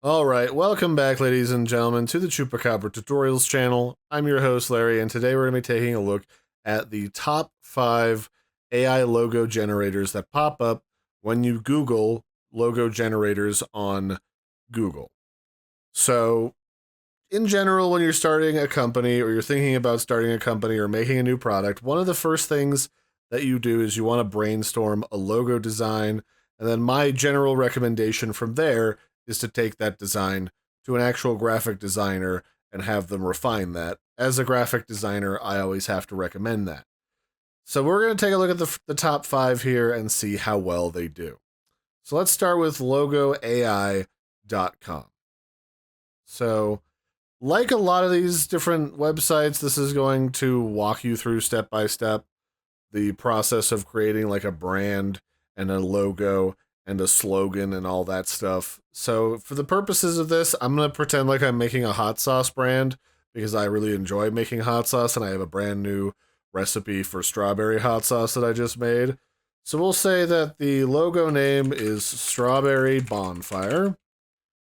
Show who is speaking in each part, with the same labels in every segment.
Speaker 1: Alright, welcome back ladies and gentlemen to the Chupacabra Tutorials channel. I'm your host Larry, and today we're going to be taking a look at the top 5 AI logo generators that pop up when you Google logo generators on Google. So, in general, when you're starting a company or you're thinking about starting a company or making a new product, one of the first things that you do is you want to brainstorm a logo design, and then my general recommendation from there is to take that design to an actual graphic designer and have them refine that. As a graphic designer, I always have to recommend that. So we're going to take a look at the top 5 here and see how well they do. So let's start with LogoAI.com. So, like a lot of these different websites, this is going to walk you through step by step the process of creating like a brand and a logo and a slogan and all that stuff. So for the purposes of this, I'm going to pretend like I'm making a hot sauce brand because I really enjoy making hot sauce and I have a brand new recipe for strawberry hot sauce that I just made. So we'll say that the logo name is Strawberry Bonfire,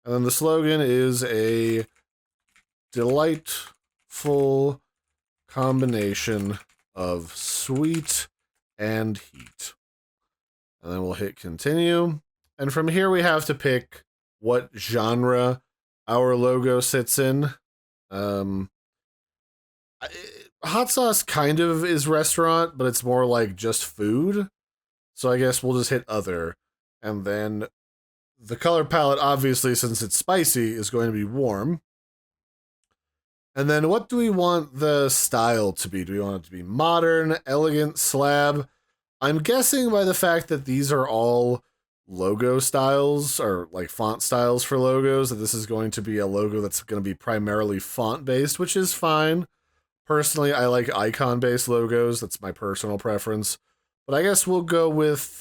Speaker 1: and then the slogan is a delightful combination of sweet and heat. And then we'll hit continue. And from here we have to pick what genre our logo sits in. Hot sauce kind of is restaurant, but it's more like just food. So I guess we'll just hit other. And then the color palette, obviously, since it's spicy, is going to be warm. And then what do we want the style to be? Do we want it to be modern, elegant, slab? I'm guessing by the fact that these are all logo styles, or like font styles for logos, that this is going to be a logo that's going to be primarily font-based, which is fine. Personally, I like icon-based logos. That's my personal preference. But I guess we'll go with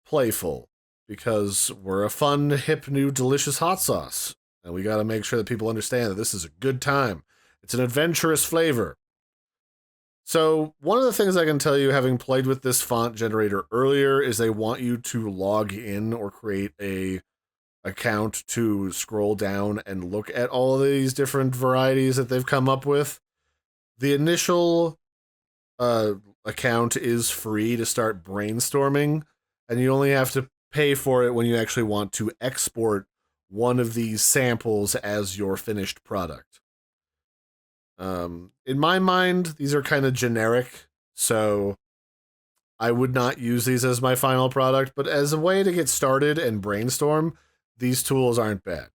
Speaker 1: playful, because we're a fun, hip, new, delicious hot sauce. And we got to make sure that people understand that this is a good time. It's an adventurous flavor. So one of the things I can tell you, having played with this font generator earlier, is they want you to log in or create a account to scroll down and look at all of these different varieties that they've come up with. The initial account is free to start brainstorming, and you only have to pay for it when you actually want to export one of these samples as your finished product. In my mind, these are kind of generic, so I would not use these as my final product, but as a way to get started and brainstorm, these tools aren't bad.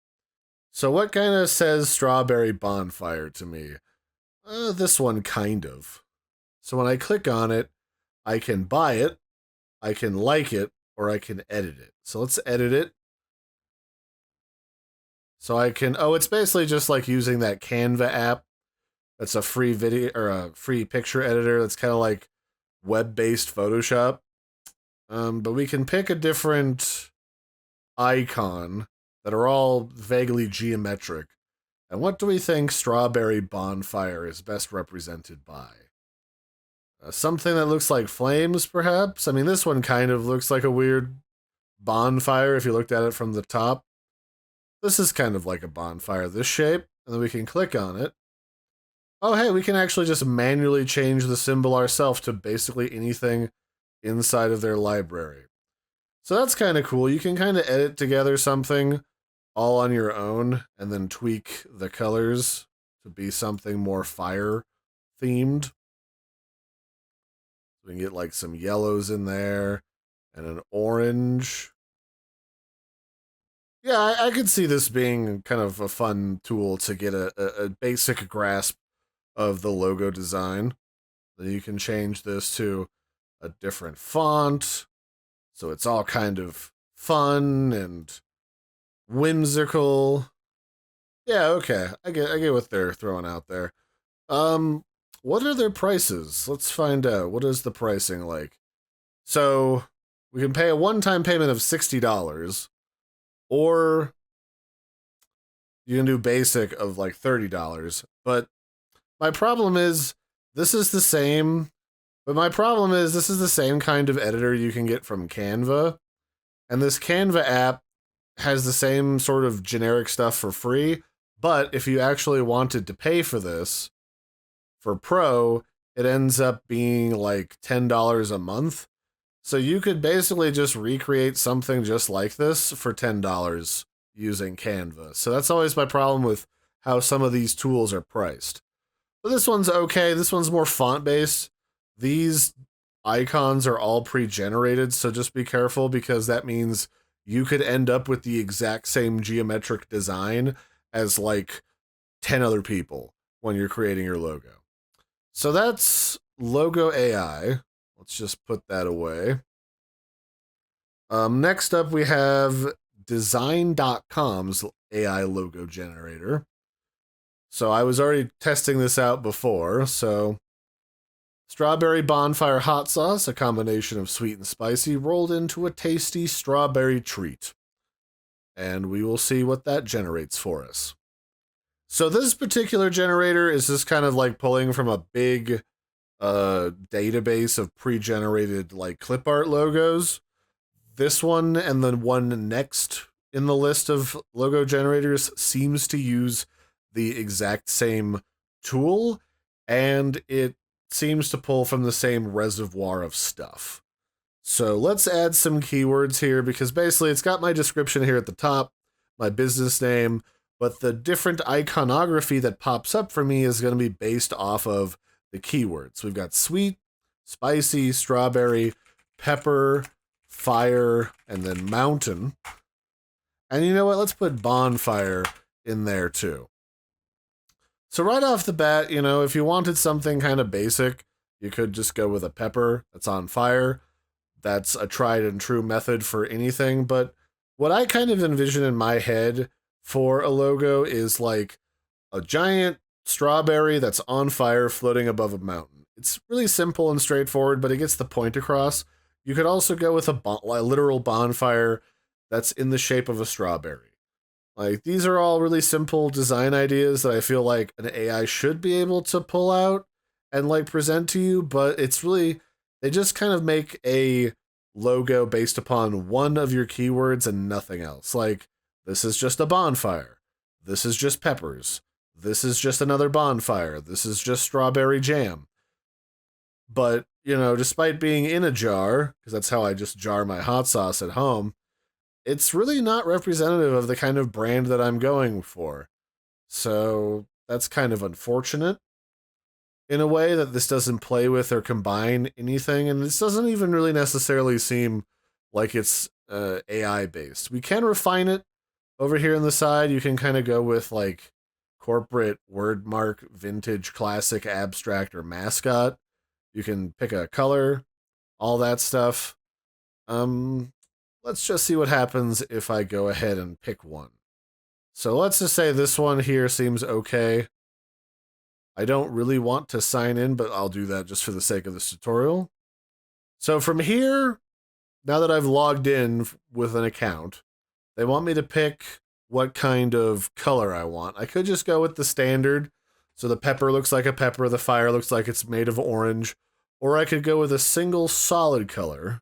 Speaker 1: So what kind of says Strawberry Bonfire to me? This one kind of. So when I click on it, I can buy it, I can like it, or I can edit it. So let's edit it. So I can, it's basically just like using that Canva app. That's a free video or a free picture editor. That's kind of like web-based Photoshop. But we can pick a different icon that are all vaguely geometric. And what do we think Strawberry Bonfire is best represented by? Something that looks like flames, perhaps? I mean, this one kind of looks like a weird bonfire if you looked at it from the top. This is kind of like a bonfire, this shape. And then we can click on it. Oh, hey, we can actually just manually change the symbol ourselves to basically anything inside of their library. So that's kind of cool. You can kind of edit together something all on your own and then tweak the colors to be something more fire themed. We can get like some yellows in there and an orange. Yeah, I could see this being kind of a fun tool to get a basic grasp of the logo design. Then you can change this to a different font, so it's all kind of fun and whimsical. Yeah, okay, I get what they're throwing out there. What are their prices? Let's find out. What is the pricing like? So we can pay a one-time payment of $60, or you can do basic of like $30. But my problem is this is the same kind of editor you can get from Canva. And this Canva app has the same sort of generic stuff for free, but if you actually wanted to pay for this for Pro, it ends up being like $10 a month. So you could basically just recreate something just like this for $10 using Canva. So that's always my problem with how some of these tools are priced. But this one's okay. This one's more font-based. These icons are all pre-generated, so just be careful because that means you could end up with the exact same geometric design as like 10 other people when you're creating your logo. So that's LogoAI. Let's just put that away. Next up, we have Designcom's AI logo generator. So I was already testing this out before. So strawberry bonfire hot sauce, a combination of sweet and spicy, rolled into a tasty strawberry treat. And we will see what that generates for us. So this particular generator is just kind of like pulling from a big database of pre-generated like clip art logos. This one and the one next in the list of logo generators seems to use the exact same tool, and it seems to pull from the same reservoir of stuff. So let's add some keywords here because basically it's got my description here at the top, my business name, but the different iconography that pops up for me is going to be based off of the keywords. We've got sweet, spicy, strawberry, pepper, fire, and then mountain. And you know what? Let's put bonfire in there too. So right off the bat, you know, if you wanted something kind of basic, you could just go with a pepper that's on fire. That's a tried and true method for anything. But what I kind of envision in my head for a logo is like a giant strawberry that's on fire floating above a mountain. It's really simple and straightforward, but it gets the point across. You could also go with a literal bonfire that's in the shape of a strawberry. Like, these are all really simple design ideas that I feel like an AI should be able to pull out and like present to you, but it's really, they just kind of make a logo based upon one of your keywords and nothing else. Like, this is just a bonfire. This is just peppers. This is just another bonfire. This is just strawberry jam. But, you know, despite being in a jar, because that's how I just jar my hot sauce at home, it's really not representative of the kind of brand that I'm going for. So that's kind of unfortunate in a way that this doesn't play with or combine anything. And this doesn't even really necessarily seem like it's AI based. We can refine it over here on the side. You can kind of go with like corporate, wordmark, vintage, classic, abstract, or mascot. You can pick a color, all that stuff. Let's just see what happens if I go ahead and pick one. So let's just say this one here seems okay. I don't really want to sign in, but I'll do that just for the sake of this tutorial. So from here, now that I've logged in with an account, they want me to pick what kind of color I want. I could just go with the standard. So the pepper looks like a pepper, the fire looks like it's made of orange, or I could go with a single solid color.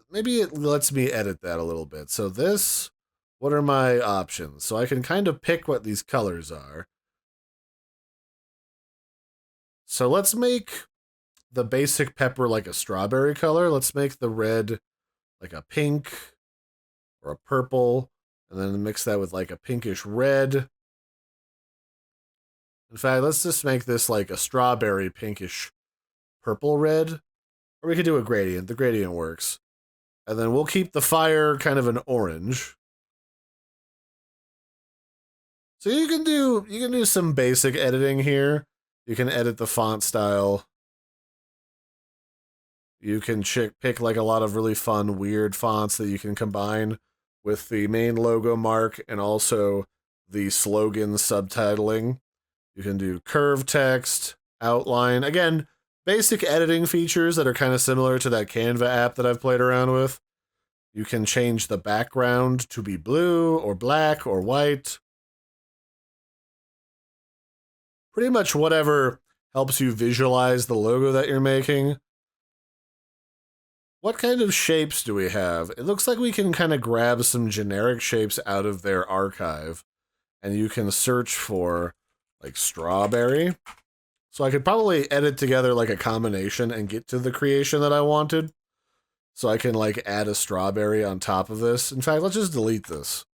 Speaker 1: Maybe it lets me edit that a little bit. So this, what are my options? So I can kind of pick what these colors are. So let's make the basic pepper like a strawberry color. Let's make the red like a pink or a purple, and then mix that with like a pinkish red. In fact, let's just make this like a strawberry pinkish purple red. Or we could do a gradient. The gradient works. And then we'll keep the fire kind of an orange. So you can do some basic editing here. You can edit the font style. You can pick like a lot of really fun, weird fonts that you can combine with the main logo mark and also the slogan subtitling. You can do curve text, outline. Again, basic editing features that are kind of similar to that Canva app that I've played around with. You can change the background to be blue or black or white. Pretty much whatever helps you visualize the logo that you're making. what kind of shapes do we have? It looks like we can kind of grab some generic shapes out of their archive, and you can search for like strawberry. So I could probably edit together like a combination and get to the creation that I wanted. So I can like add a strawberry on top of this. In fact, let's just delete this.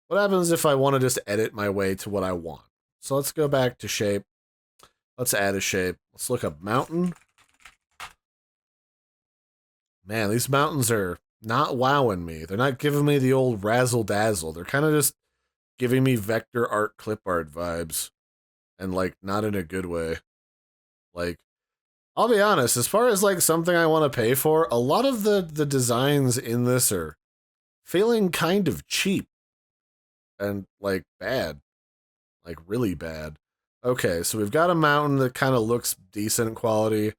Speaker 1: What happens if I want to just edit my way to what I want? So let's go back to shape. Let's add a shape. Let's look up mountain. Man, these mountains are not wowing me. They're not giving me the old razzle dazzle. They're kind of just giving me vector art, clip art vibes. And like, not in a good way. Like, I'll be honest, as far as like something I want to pay for, a lot of the designs in this are feeling kind of cheap. And like bad. Like really bad. Okay, so we've got a mountain that kind of looks decent quality.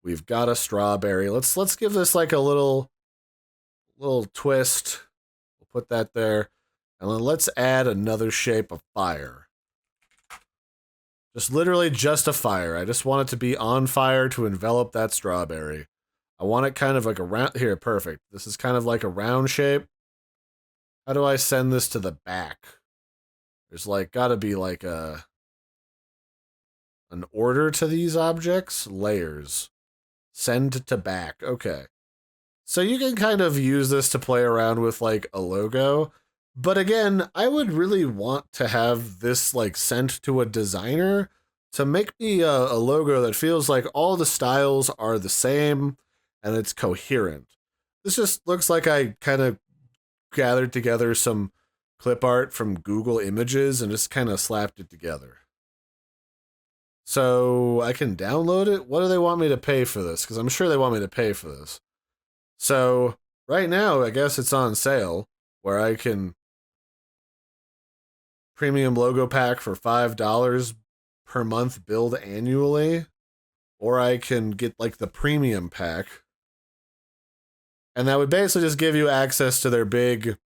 Speaker 1: We've got a strawberry. Let's give this like a little twist. We'll put that there. And then let's add another shape of fire. Just literally just a fire. I just want it to be on fire to envelop that strawberry. I want it kind of like a round... Here, perfect. This is kind of like a round shape. How do I send this to the back? There's like gotta be like an order to these objects. Layers. Send to back. Okay. So you can kind of use this to play around with like a logo. But again, I would really want to have this like sent to a designer to make me a logo that feels like all the styles are the same and it's coherent. This just looks like I kind of gathered together some clip art from Google Images and just kind of slapped it together. So I can download it. What do they want me to pay for this? Because I'm sure they want me to pay for this. So right now, I guess it's on sale where I can premium logo pack for $5 per month billed annually, or I can get like the premium pack. And that would basically just give you access to their big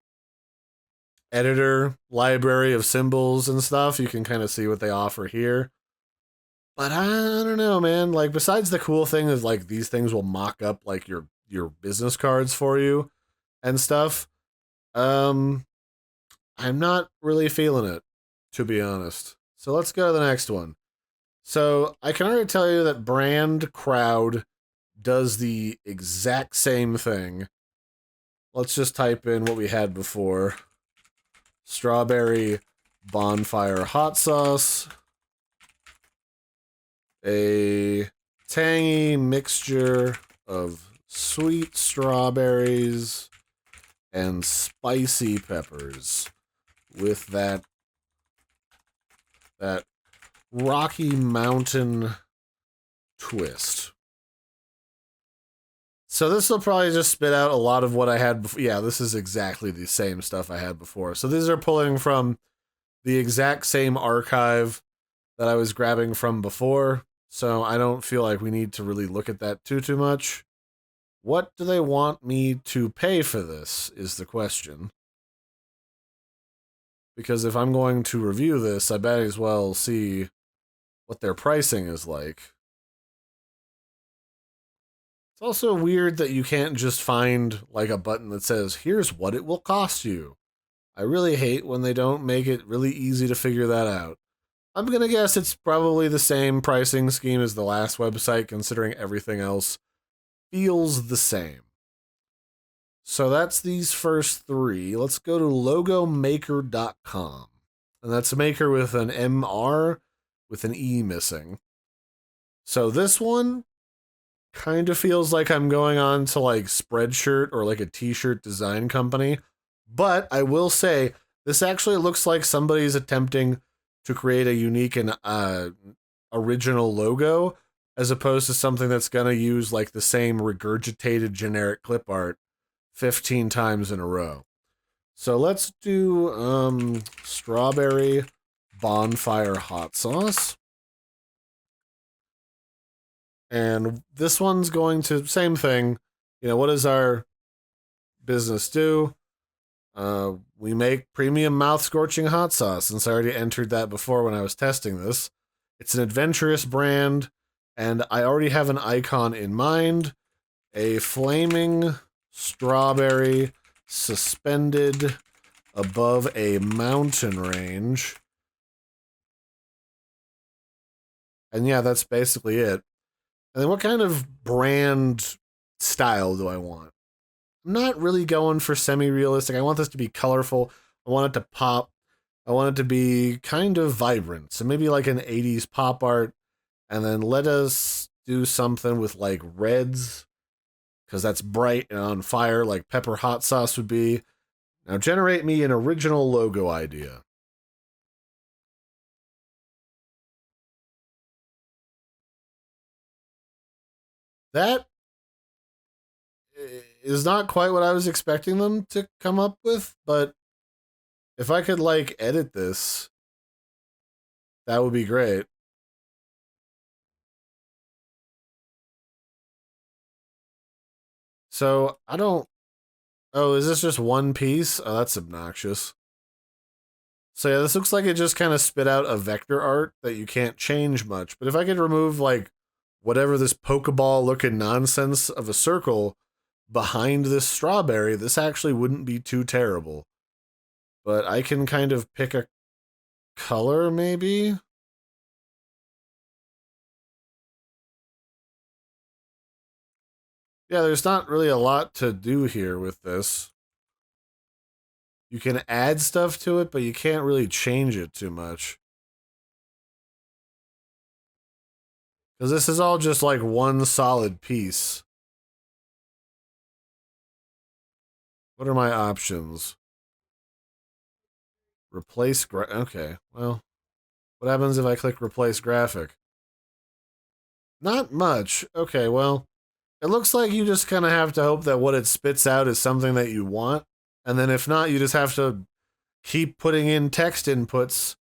Speaker 1: editor library of symbols and stuff. You can kind of see what they offer here. But I don't know, man. Like, besides the cool thing is like these things will mock up like your business cards for you and stuff. I'm not really feeling it, to be honest. So let's go to the next one. So I can already tell you that Brand Crowd does the exact same thing. Let's just type in what we had before. Strawberry bonfire hot sauce. A tangy mixture of sweet strawberries and spicy peppers with that Rocky Mountain twist. So this will probably just spit out a lot of what I had before. Yeah, this is exactly the same stuff I had before. So these are pulling from the exact same archive that I was grabbing from before. So I don't feel like we need to really look at that too much. What do they want me to pay for this is the question. Because if I'm going to review this, I bet as well see what their pricing is like. It's also weird that you can't just find like a button that says, here's what it will cost you. I really hate when they don't make it really easy to figure that out. I'm going to guess it's probably the same pricing scheme as the last website, considering everything else feels the same. So that's these first three. Let's go to LogoMaker.com. And that's a maker with an MR with an E missing. So this one kind of feels like I'm going on to like Spreadshirt or like a t-shirt design company. But I will say, this actually looks like somebody's attempting to create a unique and original logo, as opposed to something that's going to use like the same regurgitated generic clip art 15 times in a row. So let's do strawberry bonfire hot sauce. And this one's going to, same thing. You know, what does our business do? We make premium mouth-scorching hot sauce, since I already entered that before when I was testing this. It's an adventurous brand, and I already have an icon in mind. A flaming strawberry suspended above a mountain range. And yeah, that's basically it. And then what kind of brand style do I want? I'm not really going for semi-realistic. I want this to be colorful. I want it to pop. I want it to be kind of vibrant. So maybe like an 80s pop art. And then let us do something with like reds, because that's bright and on fire like pepper hot sauce would be. Now generate me an original logo idea. That is not quite what I was expecting them to come up with, but if I could like edit this, that would be great. So I don't. Oh, is this just one piece? Oh, that's obnoxious. So yeah, this looks like it just kind of spit out a vector art that you can't change much. But if I could remove like whatever this Pokeball looking nonsense of a circle behind this strawberry, this actually wouldn't be too terrible. But I can kind of pick a color maybe. Yeah, there's not really a lot to do here with this. You can add stuff to it, but you can't really change it too much. Because this is all just like one solid piece. What are my options? Replace okay, well, what happens if I click replace graphic? Not much. Okay, well, it looks like you just kind of have to hope that what it spits out is something that you want. And then if not, you just have to keep putting in text inputs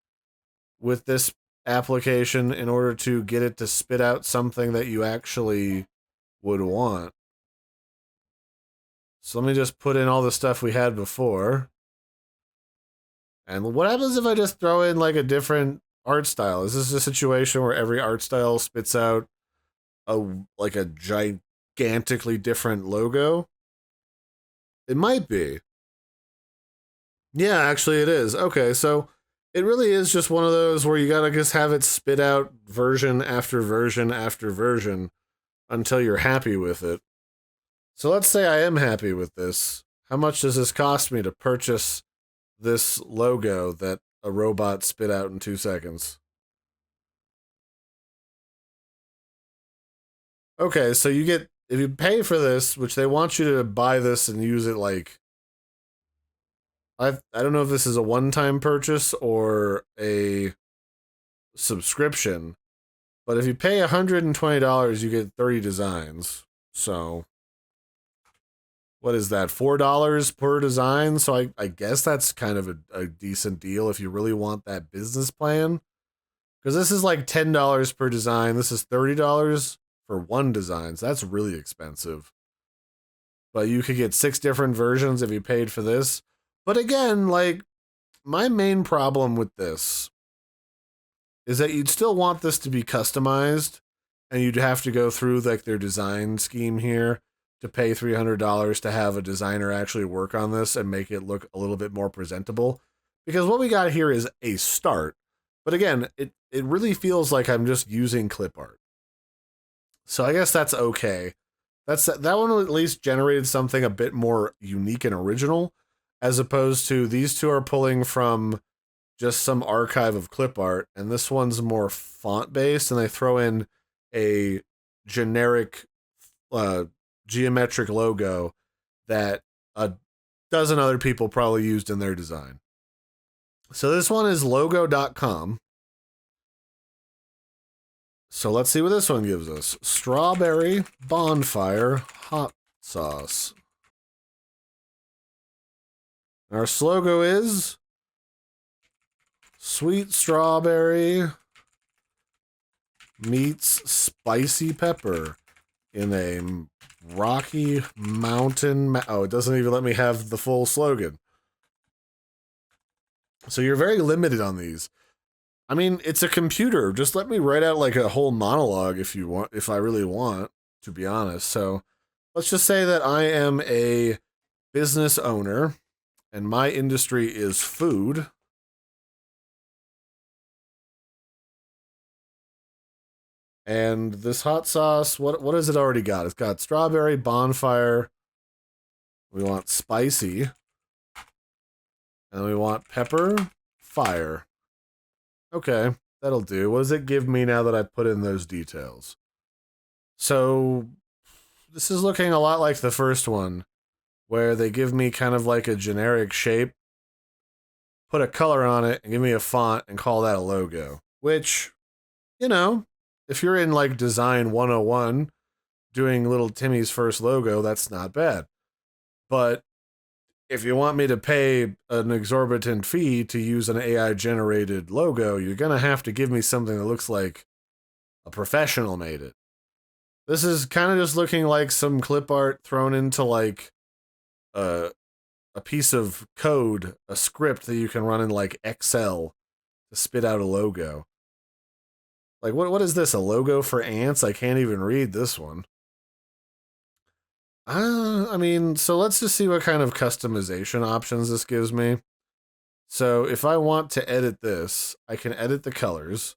Speaker 1: with this application in order to get it to spit out something that you actually would want. So let me just put in all the stuff we had before. And what happens if I just throw in like a different art style? Is this a situation where every art style spits out a like a gigantically different logo? It might be. Yeah, actually it is. Okay, so it really is just one of those where you gotta just have it spit out version after version after version until you're happy with it. So let's say I am happy with this. How much does this cost me to purchase this logo that a robot spit out in 2 seconds? Okay, so you get, if you pay for this, which they want you to buy this and use it like, I don't know if this is a one-time purchase or a subscription, but if you pay $120, you get 30 designs. So what is that? $4 per design. So I guess that's kind of a decent deal if you really want that business plan. Because this is like $10 per design. This is $30 for one design. So that's really expensive. But you could get 6 different versions if you paid for this. But again, like, my main problem with this is that you'd still want this to be customized, and you'd have to go through like their design scheme here to pay $300 to have a designer actually work on this and make it look a little bit more presentable. Because what we got here is a start. But again, it really feels like I'm just using clip art. So I guess that's okay. That one at least generated something a bit more unique and original, as opposed to these two are pulling from just some archive of clip art, and this one's more font based, and they throw in a generic geometric logo that a dozen other people probably used in their design. So this one is logo.com. So let's see what this one gives us. Strawberry bonfire hot sauce. Our slogan is sweet strawberry meets spicy pepper in a rocky mountain. Oh, it doesn't even let me have the full slogan. So you're very limited on these. I mean, it's a computer. Just let me write out like a whole monologue if you want, if I really want, to be honest. So let's just say that I am a business owner and my industry is food. And this hot sauce, what has it already got? It's got strawberry, bonfire. We want spicy. And we want pepper, fire. Okay, that'll do. What does it give me now that I put in those details? So, this is looking a lot like the first one, where they give me kind of like a generic shape, put a color on it, and give me a font and call that a logo. Which, you know, if you're in like Design 101 doing little Timmy's first logo, that's not bad. But if you want me to pay an exorbitant fee to use an AI generated logo, you're going to have to give me something that looks like a professional made it. This is kind of just looking like some clip art thrown into like a, a piece of code, a script that you can run in like Excel to spit out a logo. Like, what is this? A logo for ants? I can't even read this one. I mean, so let's just see what kind of customization options this gives me. So if I want to edit this, I can edit the colors.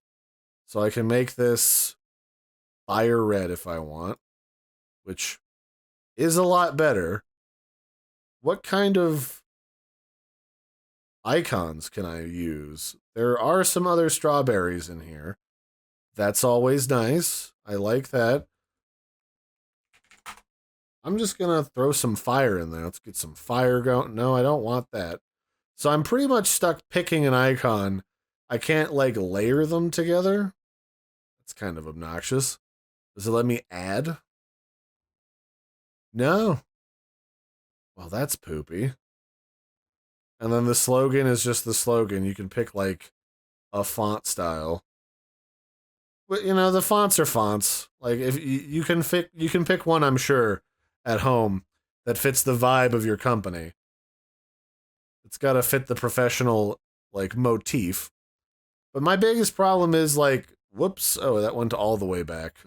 Speaker 1: So I can make this fire red if I want, which is a lot better. What kind of icons can I use? There are some other strawberries in here. That's always nice. I like that. I'm just going to throw some fire in there. Let's get some fire going. No, I don't want that. So I'm pretty much stuck picking an icon. I can't like layer them together. It's kind of obnoxious. Does it let me add? No. Well, that's poopy. And then the slogan is just the slogan. You can pick like a font style. But you know, the fonts are fonts. Like if you can pick one, I'm sure, at home that fits the vibe of your company. It's got to fit the professional like motif. But my biggest problem is like, whoops, oh, that went all the way back.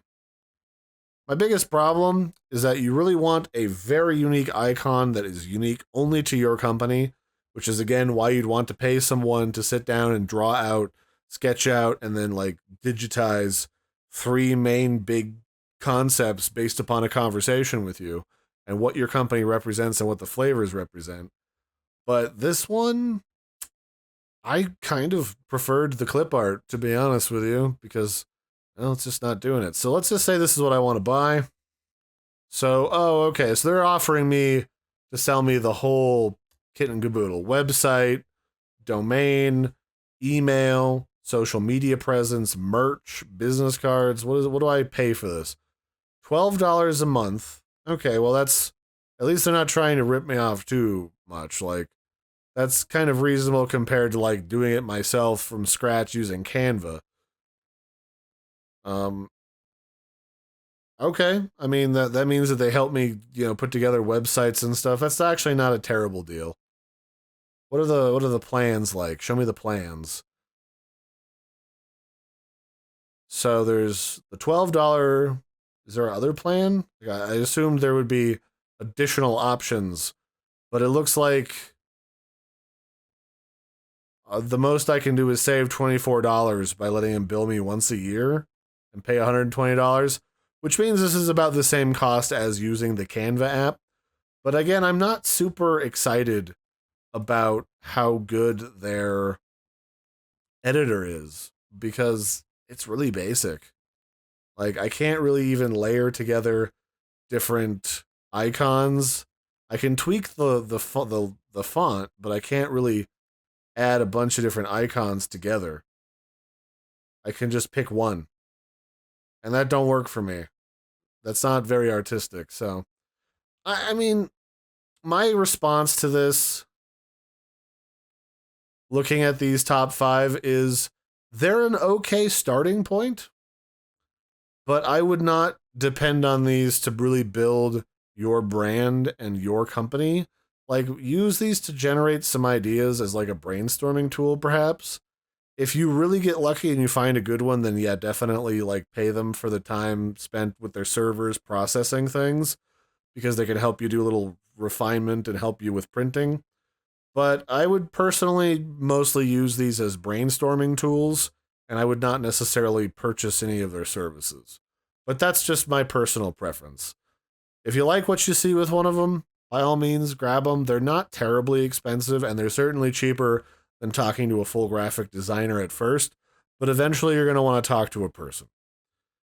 Speaker 1: My biggest problem is that you really want a very unique icon that is unique only to your company, which is again why you'd want to pay someone to sit down and draw out, sketch out, and then like digitize three main big concepts based upon a conversation with you and what your company represents and what the flavors represent. But this one, I kind of preferred the clip art, to be honest with you, because well, it's just not doing it. So let's just say this is what I want to buy. So, oh, okay. So they're offering me to sell me the whole kit and caboodle: website, domain, email, social media presence, merch, business cards. What do I pay for this? $12 a month. Okay, well that's at least they're not trying to rip me off too much. Like that's kind of reasonable compared to like doing it myself from scratch using Canva. Um, okay. I mean that means that they help me, put together websites and stuff. That's actually not a terrible deal. What are the plans like? Show me the plans. So there's the $12. Is there other plan? I assumed there would be additional options, but it looks like the most I can do is save $24 by letting him bill me once a year and pay $120, which means this is about the same cost as using the Canva app. But again, I'm not super excited about how good their editor is because it's really basic. Like I can't really even layer together different icons. I can tweak the font, but I can't really add a bunch of different icons together. I can just pick one, and that don't work for me. That's not very artistic. So, I mean, my response to this, looking at these top five, is they're an okay starting point, but I would not depend on these to really build your brand and your company. Like, use these to generate some ideas as like a brainstorming tool, perhaps. If you really get lucky and you find a good one, then yeah, definitely like pay them for the time spent with their servers processing things. because they can help you do a little refinement and help you with printing. But I would personally mostly use these as brainstorming tools, and I would not necessarily purchase any of their services. But that's just my personal preference. If you like what you see with one of them, by all means, grab them. They're not terribly expensive, and they're certainly cheaper than talking to a full graphic designer at first, but eventually you're going to want to talk to a person.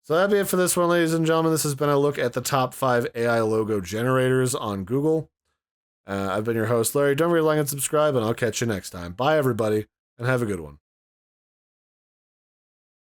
Speaker 1: So that'd be it for this one, ladies and gentlemen. This has been a look at the top 5 AI logo generators on Google. I've been your host, Larry. Don't forget to like and subscribe, and I'll catch you next time. Bye, everybody, and have a good one.